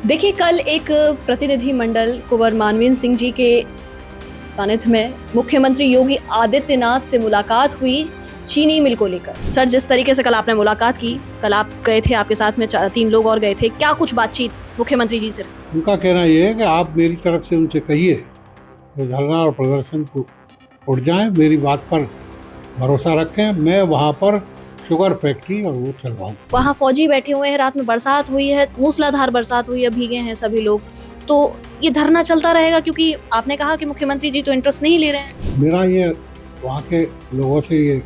देखिए, कल एक प्रतिनिधि मंडल कुंवर मानवेंद्र सिंह जी के सानिध्य में मुख्यमंत्री योगी आदित्यनाथ से मुलाकात हुई चीनी मिल को लेकर। सर, जिस तरीके से कल आपने मुलाकात की, कल आप गए थे, आपके साथ में 3 लोग और गए थे, क्या कुछ बातचीत मुख्यमंत्री जी से रही? उनका कहना ये है कि आप मेरी तरफ से उनसे कहिए तो धरना और प्रदर्शन को उठ जाएं, मेरी बात पर भरोसा रखें, मैं वहाँ पर शुगर फैक्ट्री और वो चलवाऊंगा। वहाँ फौजी बैठे हुए हैं, रात में बरसात हुई है, मूसलाधार बरसात हुई है, भीगे हैं सभी लोग, तो ये धरना चलता रहेगा? क्योंकि आपने कहा कि मुख्यमंत्री जी तो इंटरेस्ट नहीं ले रहे हैं। मेरा ये वहाँ के लोगों से ये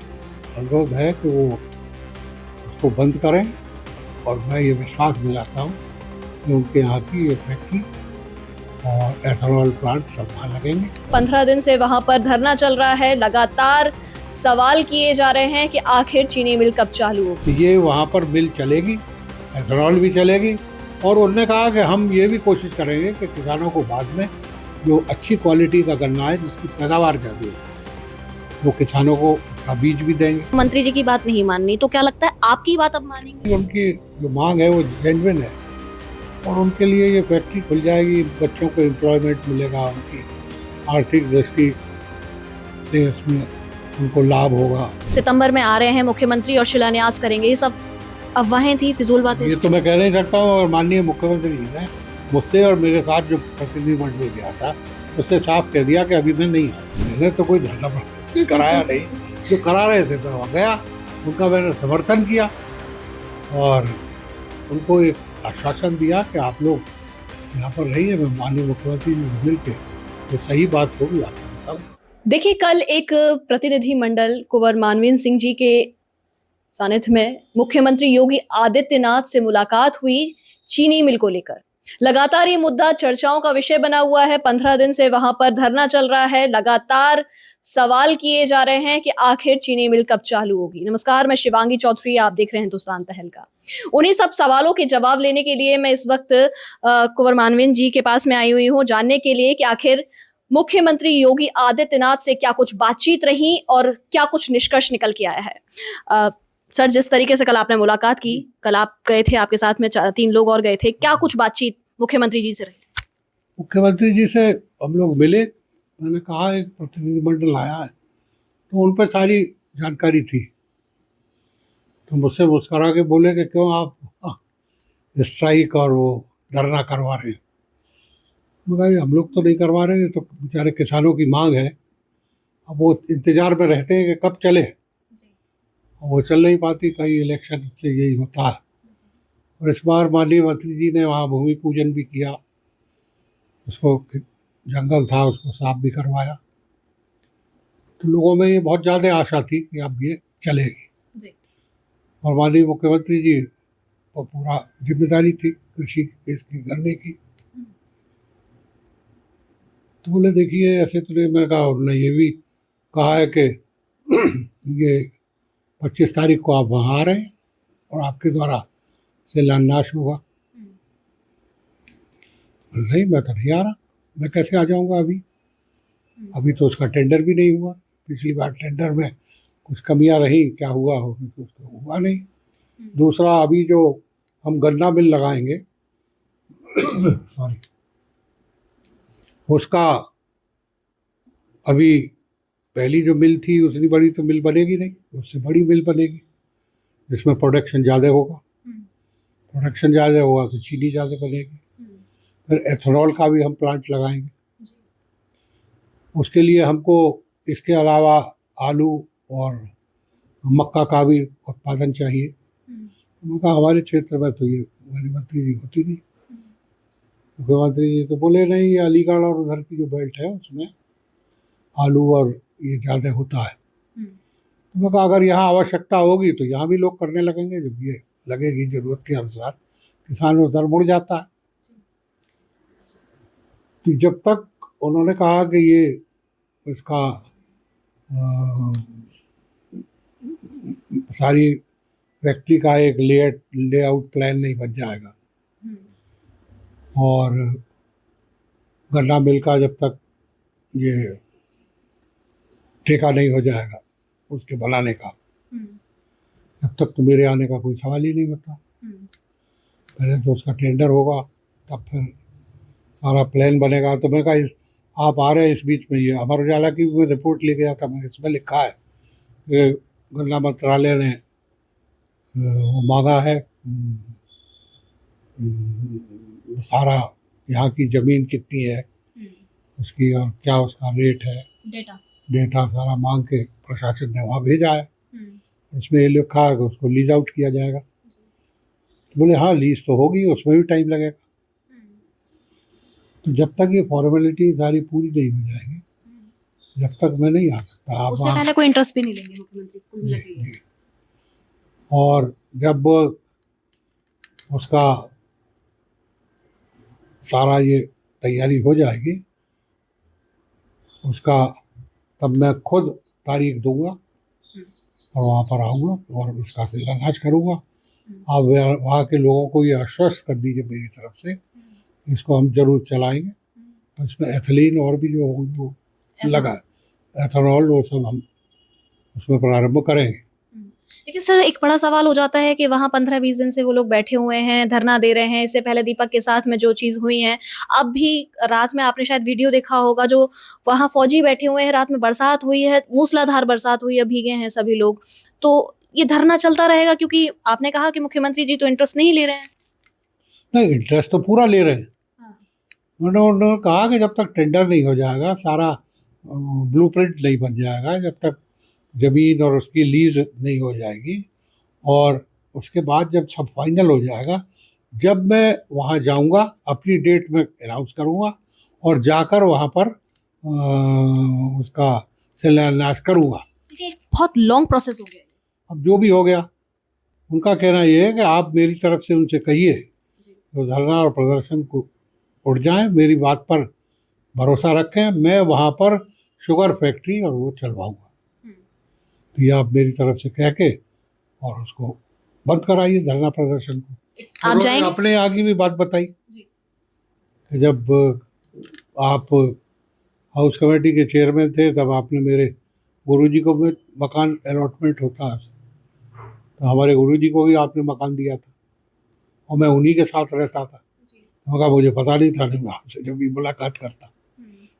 अनुरोध है कि वो उसको बंद करें और मैं ये विश्वास दिलाता हूँ कि उनके यहाँ की ये फैक्ट्री और एथेनॉल प्लांट सब वहाँ लगेंगे। 15 दिन से वहां पर धरना चल रहा है, लगातार सवाल किए जा रहे हैं कि आखिर चीनी मिल कब चालू होगी। ये वहाँ पर मिल चलेगी, एथेनॉल भी चलेगी और उन्होंने कहा कि हम ये भी कोशिश करेंगे कि किसानों को बाद में जो अच्छी क्वालिटी का गन्ना है जिसकी पैदावार ज़्यादा होती है वो किसानों को उसका बीज भी देंगे। मंत्री जी की बात नहीं माननी तो क्या लगता है आपकी बात अब मानेंगे? उनकी जो मांग है वो जेन्युइन है और उनके लिए ये फैक्ट्री खुल जाएगी, बच्चों को एम्प्लॉयमेंट मिलेगा, उनकी आर्थिक दृष्टि से उसमें उनको लाभ होगा। सितंबर में आ रहे हैं मुख्यमंत्री और शिलान्यास करेंगे, ये सब अफवाहें थी, फिजूल बातें। ये तो मैं कह नहीं सकता हूँ और माननीय मुख्यमंत्री जी ने मुझसे और मेरे साथ जो प्रतिनिधि मंडल गया था उससे साफ कह दिया कि अभी मैं नहीं आया। मैंने तो कोई धरना कराया नहीं, जो करा रहे थे मैं वहाँ गया, उनका मैंने समर्थन किया और उनको एक आश्वासन दिया कि आप लोग यहाँ पर रहिए, मैं माननीय मुख्यमंत्री जी से मिल के तो सही बात होगी आपको बताऊँ। देखिए, कल एक प्रतिनिधि मंडल कुंवर मानवेंद्र सिंह जी के सानिध्य में मुख्यमंत्री योगी आदित्यनाथ से मुलाकात हुई चीनी मिल को लेकर। लगातार ये मुद्दा चर्चाओं का विषय बना हुआ है, 15 दिन से वहां पर धरना चल रहा है, लगातार सवाल किए जा रहे हैं कि आखिर चीनी मिल कब चालू होगी। नमस्कार, मैं शिवांगी चौधरी, आप देख रहे हैं हिंदुस्तान तहलका। उन्हीं सब सवालों के जवाब लेने के लिए मैं इस वक्त कुंवर मानवेंद्र जी के पास में आई हुई हूँ, जानने के लिए कि आखिर मुख्यमंत्री योगी आदित्यनाथ से क्या कुछ बातचीत रही और क्या कुछ निष्कर्ष निकल के आया है। सर, जिस तरीके से कल आपने मुलाकात की, कल आप गए थे, आपके साथ में 3 लोग और गए थे, क्या कुछ बातचीत मुख्यमंत्री जी से रही? मुख्यमंत्री जी से हम लोग मिले, मैंने कहा एक प्रतिनिधिमंडल आया है तो उन पर सारी जानकारी थी, तो मुझसे मुस्करा के बोले कि क्यों आप स्ट्राइक और वो धरना करवा रहे हैं। मैं कहा हम लोग तो नहीं करवा रहे हैं, तो बेचारे किसानों की मांग है, अब वो इंतजार में रहते हैं कि कब चले, वो चल नहीं पाती, कई इलेक्शन से यही होता है। और इस बार माननीय मंत्री जी ने वहाँ भूमि पूजन भी किया, उसको जंगल था उसको साफ भी करवाया, तो लोगों में ये बहुत ज़्यादा आशा थी कि अब ये चलेगी जी। और माननीय मुख्यमंत्री जी को पूरा जिम्मेदारी थी कृषि इसकी करने की, तो बोले देखिए ऐसे तो नहीं। मैंने कहा उन्होंने ये भी कहा है कि ये 25 तारीख को आप वहाँ आ रहे हैं और आपके द्वारा शिलान्यास होगा। नहीं, मैं तो नहीं आ रहा, मैं कैसे आ जाऊँगा अभी तो उसका टेंडर भी नहीं हुआ। पिछली बार टेंडर में कुछ कमियां रही, क्या हुआ हो तो उसको हुआ नहीं। दूसरा, अभी जो हम गन्ना मिल लगाएंगे सॉरी, उसका अभी पहली जो मिल थी उतनी बड़ी तो मिल बनेगी नहीं, उससे बड़ी मिल बनेगी जिसमें प्रोडक्शन ज़्यादा होगा। प्रोडक्शन ज़्यादा होगा तो चीनी ज़्यादा बनेगी। फिर एथेनॉल का भी हम प्लांट लगाएंगे, उसके लिए हमको इसके अलावा आलू और मक्का का भी उत्पादन चाहिए। मैंने कहा हमारे क्षेत्र में तो ये हमारी मंत्री जी होती नहीं। मुख्यमंत्री जी तो बोले नहीं, ये अलीगढ़ और उधर की जो बेल्ट है उसमें आलू और ये ज़्यादा होता है। तो मैं कहा अगर यहाँ आवश्यकता होगी तो यहाँ भी लोग करने लगेंगे, जब ये लगेगी ज़रूरत के अनुसार किसान उधर मुड़ जाता है। तो जब तक उन्होंने कहा कि ये इसका सारी फैक्ट्री का एक लेआउट प्लान नहीं बन जाएगा और गन्ना मिल का जब तक ये ठेका नहीं हो जाएगा उसके बनाने का, जब तक तो मेरे आने का कोई सवाल ही नहीं होता। पहले तो उसका टेंडर होगा, तब फिर सारा प्लान बनेगा। तो मैंने कहा आप आ रहे हैं इस बीच में, ये अमर उजाला की भी मैं रिपोर्ट ले गया था, मैंने इसमें लिखा है कि गन्ना मंत्रालय ने वो मांगा है सारा यहाँ की ज़मीन कितनी है उसकी और क्या उसका रेट है, डेटा सारा मांग के प्रशासन ने वहाँ भेजा है। उसमें ये लिखा है कि उसको लीज आउट किया जाएगा। बोले हाँ लीज तो होगी, उसमें भी टाइम लगेगा। तो जब तक ये फॉर्मेलिटी सारी पूरी नहीं हो जाएगी जब तक मैं नहीं आ सकता। आप उससे पहले कोई इंटरेस्ट भी नहीं लेंगे मुख्यमंत्री कुल मिला के? जी। और जब उसका सारा ये तैयारी हो जाएगी उसका, तब मैं खुद तारीख दूंगा और वहाँ पर आऊँगा और उसका शिलान्यास करूँगा। आप वहाँ के लोगों को ये आश्वस्त कर दीजिए मेरी तरफ से, इसको हम जरूर चलाएंगे। इसमें एथिलीन और भी जो होंगे वो लगा एथेनॉल, वो सब हम उसमें प्रारंभ करेंगे। लेकिन सर एक बड़ा सवाल हो जाता है कि वहाँ 15-20 दिन से वो लोग बैठे हुए हैं, धरना दे रहे हैं। इससे पहले दीपक के साथ में जो चीज़ हुई है, अब भी रात में आपने शायद वीडियो देखा होगा, जो वहाँ फौजी बैठे हुए हैं, रात में बरसात हुई है, मूसलाधार बरसात हुई है, भीगे हैं सभी लोग। तो ये धरना चलता रहेगा क्योंकि आपने कहा कि मुख्यमंत्री जी तो इंटरेस्ट नहीं ले रहे हैं। नहीं, इंटरेस्ट तो पूरा ले रहे हैं। उन्होंने कहा कि जब तक टेंडर नहीं हो जाएगा, सारा ब्लूप्रिंट नहीं बन जाएगा, जब तक ज़मीन और उसकी लीज नहीं हो जाएगी और उसके बाद जब सब फाइनल हो जाएगा, जब मैं वहाँ जाऊँगा अपनी डेट में अनाउंस करूँगा और जाकर वहाँ पर उसका शिलान्यास करूँगा। बहुत लॉन्ग प्रोसेस हो गया। अब जो भी हो गया, उनका कहना ये है कि आप मेरी तरफ से उनसे कहिए तो धरना और प्रदर्शन को उठ जाएं, मेरी बात पर भरोसा रखें, मैं वहाँ पर शुगर फैक्ट्री और वो चलवाऊँगा। तो ये आप मेरी तरफ से कह के और उसको बंद कराइए धरना प्रदर्शन को। आप जाएंगे? अपने यहाँ की भी बात बताई कि जब आप हाउस कमेटी के चेयरमैन थे तब आपने मेरे गुरुजी को भी मकान अलॉटमेंट होता है, तो हमारे गुरुजी को भी आपने मकान दिया था और मैं उन्हीं के साथ रहता था। मगर मुझे पता नहीं था, नहीं मैं आपसे जब भी मुलाकात करता।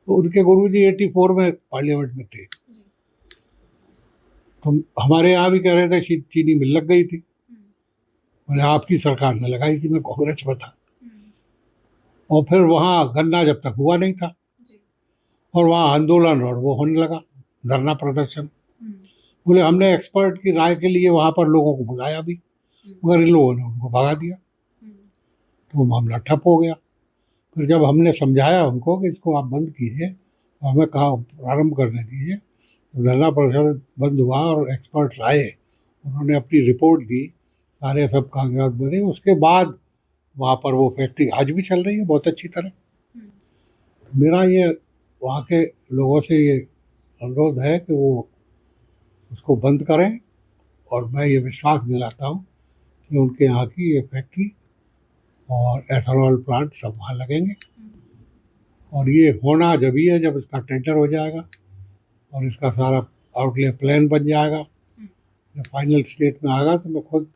तो उनके गुरुजी 84 में पार्लियामेंट में थे, तो हमारे यहाँ भी कह रहे थे चीनी मिल लग गई थी। बोले आपकी सरकार ने लगाई थी, मैं कांग्रेस में था। और फिर वहाँ गन्ना जब तक हुआ नहीं था और वहाँ आंदोलन और वो होने लगा धरना प्रदर्शन। बोले हमने एक्सपर्ट की राय के लिए वहाँ पर लोगों को बुलाया भी, मगर इन लोगों ने उनको भगा दिया, तो वो मामला ठप हो गया। फिर जब हमने समझाया उनको कि इसको आप बंद कीजिए और हमें कहा प्रारंभ करने दीजिए, धरना प्रदर्शन बंद हुआ और एक्सपर्ट्स आए, उन्होंने अपनी रिपोर्ट दी, सारे सब कागजात बने, उसके बाद वहाँ पर वो फैक्ट्री आज भी चल रही है बहुत अच्छी तरह। मेरा ये वहाँ के लोगों से ये अनुरोध है कि वो उसको बंद करें और मैं ये विश्वास दिलाता हूँ कि उनके यहाँ की ये फैक्ट्री और एथेनॉल प्लांट सब वहाँ लगेंगे। और ये होना जब ही है जब इसका टेंडर हो जाएगा और इसका सारा आउटले प्लान बन जाएगा, जब फाइनल स्टेट में आएगा तो मैं खुद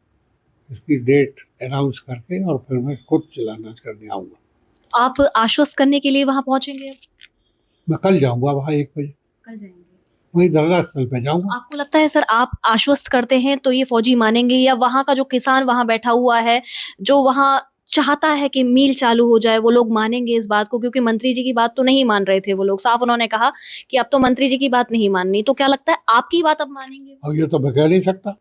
इसकी डेट अनाउंस करके और फिर मैं खुद शिलान्यास करने आऊँगा। आप आश्वस्त करने के लिए वहाँ पहुँचेंगे? मैं कल जाऊँगा वहाँ 1 बजे, कल जाएंगे वही धरना स्थल पे जाऊँगा। आपको लगता है सर आप आश्वस्त करते हैं तो ये फौजी मानेंगे, या वहाँ का जो किसान वहाँ बैठा हुआ है, जो वहाँ चाहता है कि मिल चालू हो जाए, वो लोग मानेंगे इस बात को? क्योंकि मंत्री जी की बात तो नहीं मान रहे थे वो लोग, साफ उन्होंने कहा कि अब तो मंत्री जी की बात नहीं माननी। तो क्या लगता है आपकी बात अब मानेंगे? और ये तो मैं कह नहीं सकता।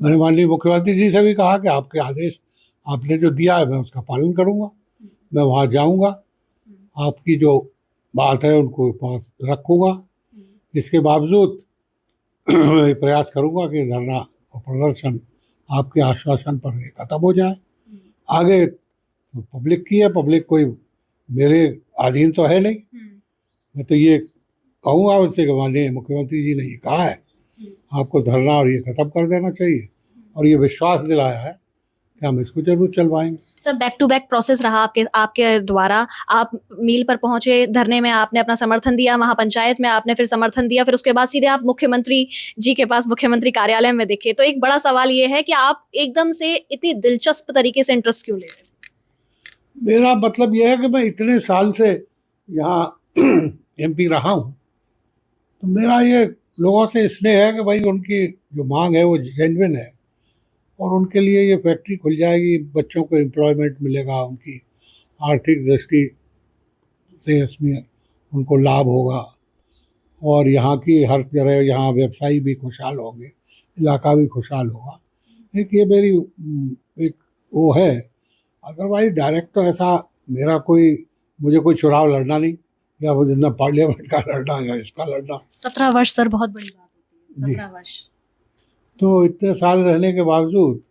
मैंने माननीय मुख्यमंत्री जी से भी कहा कि आपके आदेश आपने जो दिया है मैं उसका पालन करूँगा, मैं वहाँ जाऊँगा, आपकी जो बात है उनको पास रखूँगा। इसके बावजूद मैं प्रयास करूँगा कि धरना और प्रदर्शन आपके आश्वासन पर ये खत्म हो जाए। आगे तो पब्लिक की है, पब्लिक कोई मेरे अधीन तो है नहीं। मैं तो ये कहूँगा उससे कि माननीय मुख्यमंत्री जी ने ये कहा है आपको धरना और ये खत्म कर देना चाहिए, और ये विश्वास दिलाया है कि हम इसको जरूर चलवाएंगे। Sir back to back process रहा आपके द्वारा। आप मील पर पहुंचे, धरने में आपने अपना समर्थन दिया, वहां पंचायत में आपने फिर समर्थन दिया, फिर उसके बाद सीधे आप मुख्यमंत्री जी के पास मुख्यमंत्री कार्यालय में दिखे। तो एक बड़ा सवाल ये है कि आप एकदम से इतनी दिलचस्प तरीके से इंटरेस्ट क्यों ले रहे हैं? मेरा मतलब यह है कि मैं इतने साल से यहाँ एमपी रहा हूँ, तो मेरा ये लोगों से स्नेह है कि भाई उनकी जो मांग है वो जेन्युइन है, और उनके लिए ये फैक्ट्री खुल जाएगी, बच्चों को एम्प्लॉयमेंट मिलेगा, उनकी आर्थिक दृष्टि से इसमें उनको लाभ होगा, और यहाँ की हर जगह यहाँ व्यवसायी भी खुशहाल होंगे, इलाका भी खुशहाल होगा। एक ये मेरी एक वो है। अदरवाइज डायरेक्ट तो ऐसा मेरा मुझे कोई चुनाव लड़ना नहीं, या मुझे ना पार्लियामेंट का लड़ना या इसका लड़ना। 17 वर्ष सर बहुत बड़ी बात होती है, 17 वर्ष। तो इतने साल रहने के बावजूद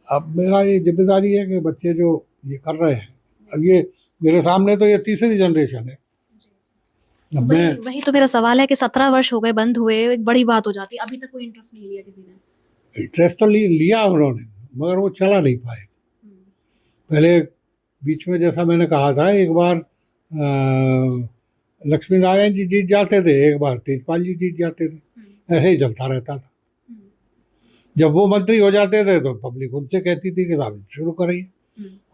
अब मेरा ये जिम्मेदारी है कि बच्चे जो ये कर रहे हैं, अब ये मेरे सामने तो ये तीसरी जनरेशन है। अब मैं वही तो मेरा सवाल है कि 17 वर्ष हो गए बंद हुए, एक बड़ी बात हो जाती है, अभी तक कोई इंटरेस्ट नहीं लिया किसी ने। इंटरेस्ट तो लिया उन्होंने, मगर वो चला नहीं पाए। पहले बीच में जैसा मैंने कहा था, एक बार लक्ष्मी नारायण जी जीत जाते थे, एक बार तेजपाल जी जीत जाते थे, ऐसे ही चलता रहता था। जब वो मंत्री हो जाते थे तो पब्लिक उनसे कहती थी कि साहब शुरू करिए,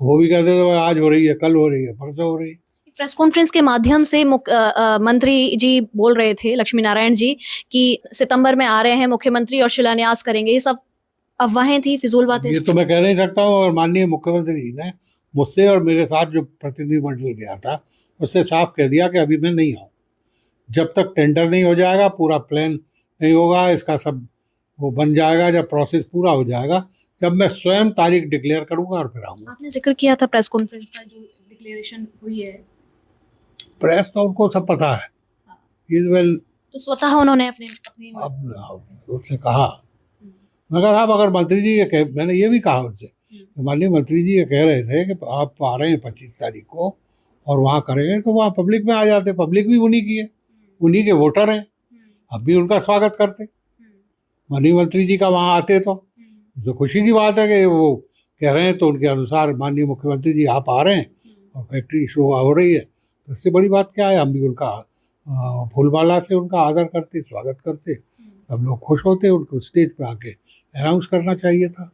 वो भी कहते थे आज हो रही है, कल हो रही है, परसों हो रही है। प्रेस कॉन्फ्रेंस के माध्यम से मंत्री जी बोल रहे थे, लक्ष्मी नारायण जी, कि सितंबर में आ रहे हैं मुख्यमंत्री और शिलान्यास करेंगे। ये सब अफवाहें थी, फिजूल बातें। ये तो मैं कह नहीं सकता हूँ, और माननीय मुख्यमंत्री जी ने मुझसे और मेरे साथ जो प्रतिनिधिमंडल गया था उससे साफ कह दिया कि अभी मैं नहीं आऊँ, जब तक टेंडर नहीं हो जाएगा, पूरा प्लान नहीं होगा, इसका सब वो बन जाएगा, जब प्रोसेस पूरा हो जाएगा, जब मैं स्वयं तारीख डिक्लेयर करूंगा और फिर आऊँगा। आपने जिक्र किया था प्रेस कॉन्फ्रेंस का, जो डिक्लेरेशन हुई है। प्रेस तो उनको सब पता है, इज वेल। तो स्वतः उन्होंने अपने अब उससे कहा, मगर आप अगर मंत्री जी ये मैंने ये भी कहा उनसे, माननीय मंत्री जी ये कह रहे थे कि आप आ रहे हैं 25 तारीख को और वहाँ करेंगे, तो वहाँ पब्लिक में आ जाते, पब्लिक भी उन्हीं की है, उन्हीं के वोटर हैं, अब भी उनका स्वागत करते। माननीय मंत्री जी का वहाँ आते तो खुशी की बात है कि वो कह रहे हैं, तो उनके अनुसार माननीय मुख्यमंत्री जी आप आ रहे हैं और फैक्ट्री शुरू हो रही है, तो इससे बड़ी बात क्या है। हम भी उनका फूलमाला से उनका आदर करते, स्वागत करते, सब लोग खुश होते, उनको स्टेज पे आके अनाउंस करना चाहिए था।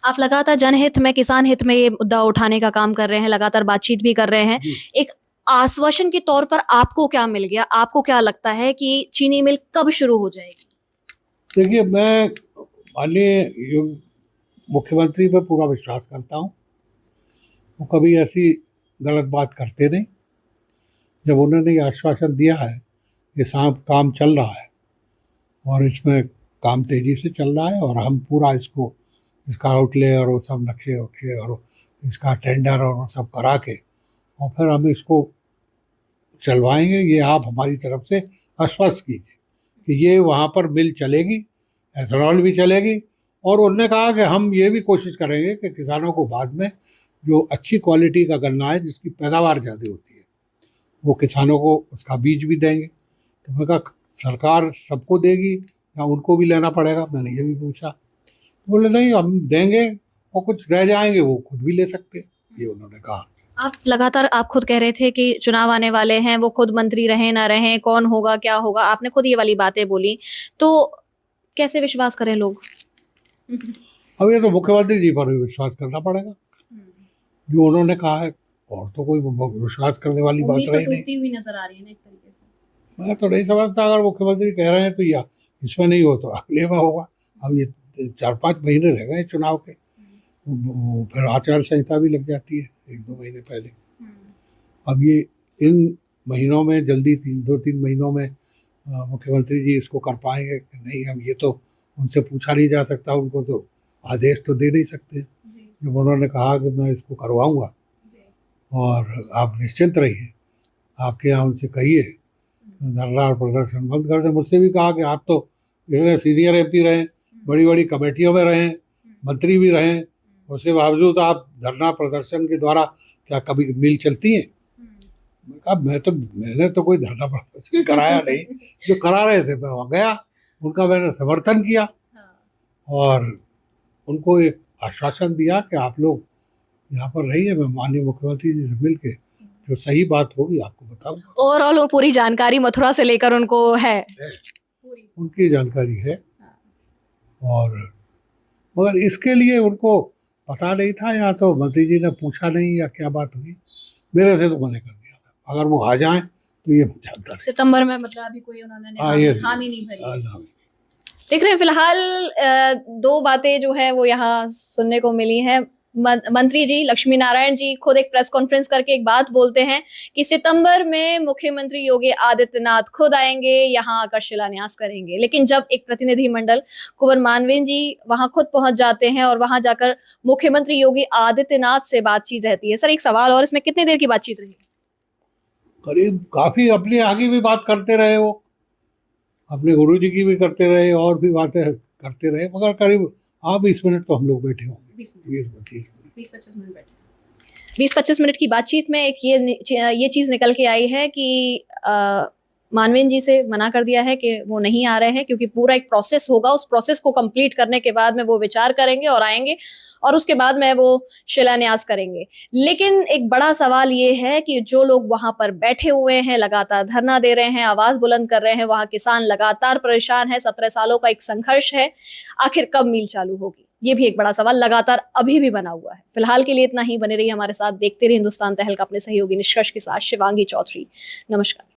आप लगातार जनहित में, किसान हित में ये मुद्दा उठाने का काम कर रहे हैं, लगातार बातचीत भी कर रहे हैं। एक आश्वासन के तौर पर आपको क्या मिल गया? आपको क्या लगता है कि चीनी मिल कब शुरू हो जाएगी? देखिए, मैं माननीय मुख्यमंत्री पर पूरा विश्वास करता हूँ, वो कभी ऐसी गलत बात करते नहीं। जब उन्होंने ये आश्वासन दिया है कि साहब काम चल रहा है और इसमें काम तेज़ी से चल रहा है, और हम पूरा इसका आउटले और वो सब नक्शे वक्शे और इसका टेंडर और वो सब करा के और फिर हम इसको चलवाएंगे, ये आप हमारी तरफ से आश्वस्त कीजिए कि ये वहाँ पर मिल चलेगी, एथेनॉल भी चलेगी। और उन्होंने कहा कि हम ये भी कोशिश करेंगे कि किसानों को बाद में जो अच्छी क्वालिटी का गन्ना है, जिसकी पैदावार ज़्यादा होती है, वो किसानों को उसका बीज भी देंगे। तो मैं कहा सरकार सबको देगी या उनको भी लेना पड़ेगा? मैंने ये भी पूछा, तो बोले नहीं, हम देंगे और कुछ रह जाएंगे वो खुद भी ले सकते हैं, ये उन्होंने कहा। आप खुद कह रहे थे कि चुनाव आने वाले हैं, वो खुद मंत्री रहें ना रहें, कौन होगा क्या होगा, आपने खुद ये वाली बातें बोली, तो कैसे विश्वास करें लोग? अब ये तो मुख्यमंत्री जी पर भी विश्वास करना पड़ेगा, जो उन्होंने कहा है, और तो कोई विश्वास करने वाली बात रही नहीं। हुई नजर आ रही है ना एक तरीके से। मैं तो नहीं समझता, अगर मुख्यमंत्री कह रहे हैं तो या इसमें नहीं हो तो अगले में होगा। अब ये 4-5 महीने रह गए चुनाव के, फिर आचार संहिता भी लग जाती है 1-2 महीने पहले। अब ये इन महीनों में जल्दी 2-3 महीनों में मुख्यमंत्री जी इसको कर पाएंगे कि नहीं, हम ये तो उनसे पूछा नहीं जा सकता, उनको तो आदेश तो दे नहीं सकते। जब उन्होंने कहा कि मैं इसको करवाऊंगा और आप निश्चिंत रहिए, आपके यहाँ उनसे कहिए धरना और प्रदर्शन बंद कर दें। मुझसे भी कहा कि आप तो इतने सीनियर एमपी रहे, बड़ी बड़ी कमेटियों में रहे, मंत्री भी रहे, उसके बावजूद आप धरना प्रदर्शन के द्वारा क्या कभी मिल चलती है? मैंने तो कोई धरना प्रदर्शन कराया नहीं, जो करा रहे थे मैं वहाँ गया, उनका मैंने समर्थन किया और उनको एक आश्वासन दिया कि आप लोग यहाँ पर रहिए, मैं माननीय मुख्यमंत्री जी से मिल के जो सही बात होगी आपको बताऊंगा। ओवरऑल पूरी जानकारी मथुरा से लेकर उनको है, उनकी जानकारी है, और मगर इसके लिए उनको पता नहीं था, या तो मंत्री जी ने पूछा नहीं या क्या बात हुई, मेरे से तो मना कर दिया था। अगर वो आ जाए तो ये जानता नहीं। सितंबर में मतलब अभी कोई उन्होंने हाँ, ये हामी नहीं भरी। हाँ, देख रहे हैं फिलहाल दो बातें जो है वो यहाँ सुनने को मिली हैं। मंत्री जी लक्ष्मी नारायण जी खुद एक प्रेस कॉन्फ्रेंस करके एक बात बोलते हैं कि सितंबर में मुख्यमंत्री योगी आदित्यनाथ खुद आएंगे, यहाँ आकर शिलान्यास करेंगे। लेकिन जब एक प्रतिनिधिमंडल कुंवर मानवेंद्र जी वहां खुद पहुंच जाते हैं और वहां जाकर मुख्यमंत्री योगी आदित्यनाथ से बातचीत रहती है। सर एक सवाल और, इसमें कितनी देर की बातचीत रही? करीब काफी अपने आगे भी बात करते रहे वो, अपने गुरु जी की भी करते रहे और भी बातें करते रहे, मगर करीब 20 मिनट तो हम लोग बैठे होंगे। 20-25 मिनट बैठे। 20-25 मिनट की बातचीत में एक ये चीज निकल के आई है कि मानवेंद्र जी से मना कर दिया है कि वो नहीं आ रहे हैं, क्योंकि पूरा एक प्रोसेस होगा, उस प्रोसेस को कंप्लीट करने के बाद में वो विचार करेंगे और आएंगे और उसके बाद में वो शिलान्यास करेंगे। लेकिन एक बड़ा सवाल ये है कि जो लोग वहां पर बैठे हुए हैं, लगातार धरना दे रहे हैं, आवाज बुलंद कर रहे हैं, वहां किसान लगातार परेशान है, 17 सालों का एक संघर्ष है, आखिर कब मील चालू होगी? ये भी एक बड़ा सवाल लगातार अभी भी बना हुआ है। फिलहाल के लिए इतना ही। बने रहिए हमारे साथ, देखते रहिए हिंदुस्तान तहलका अपने सहयोगी निष्कर्ष के साथ। शिवांगी चौधरी, नमस्कार।